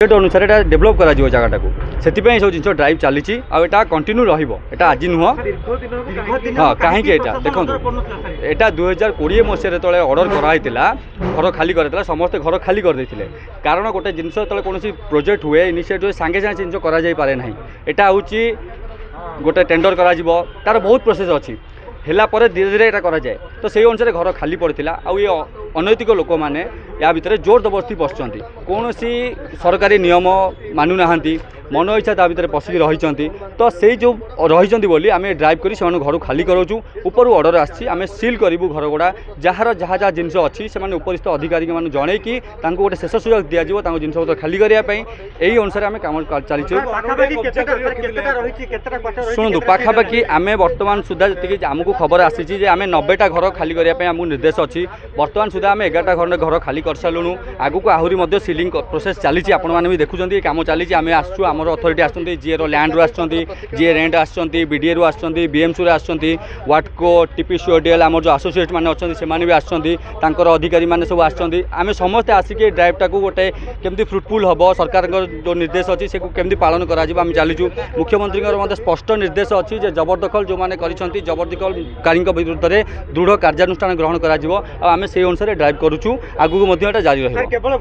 अनुसार एटा डेभलप करा जिवो जगटा को सेतिपई सब जिंस ड्राइव चली आटा कंटिन्यू रहिबो एटा आज नुह हाँ कहीं एटा देखो एटा 2020 मसीह तले ऑर्डर कराइतिला घर खाली करथिला समस्त घर खाली कर देथिले कारण गोटे जिंस तले कोनोसी प्रोजेक्ट हुए इनिशिएटिव सांगे सांगे जिंस करा जाई पारे नाही एटा होची गोटे टेंडर करा जिवो तार बहुत प्रोसेस अछि हेला पर धीरे धीरे एटा करा जाए तो से अनुसार घर खाली पड़ता आउ ये अनैतिक लोक मैंने या भितर जोर जबरदस्ती पशुंट कौन सरकारी नियम मानु ना मन इच्छा ता भितर पशिक रही तो से जो रही बोली आम ड्राइव कर घर खाली कराऊँ ऊपर ऑर्डर आम सिल करूँ घर गुड़ा जार जहाँ जहाँ जिनस अच्छी से उपरिस्थ अधिकारी मैंने जन कि गोटे शेष सुजोग दिज्व जिनस पत्र खाली करने यही अनुसार आम कम चली शुणु पाखापाखि आम बर्तमान सुधा जी आमको खबर आसी आम 90टा घर खाली करने आमको निर्देश अच्छी बर्तमान सुधा आम 11टा घर खाली कर सारूँ आगक आहरी सिलिंग प्रोसेस चली आपण भी देखुं कम चली आम आसू आम अथॉरिटी आसुँच जी लैंड जी रेंट आसडीए आसुँच बीएमसी आसुँच वाटको टीपीसीओडीएल आम जो आसोसीएट मैंने अच्छा से भी आसुँच अधिकारी मैंने सब आम समस्ते आसिक ड्राइवटा को गोटे केमती फ्रुटफुल हम सरकार जो निर्देश अच्छी से केमती पालन करा चलीचु मुख्यमंत्री स्पष्ट निर्देश अच्छी जबरदखल जो मैंने जबरदखलकारी विरुद्ध में दृढ़ कार्यानुष्ठान ग्रहण करा आम से अनुसार ड्राइव करुचु आगू जारी रह।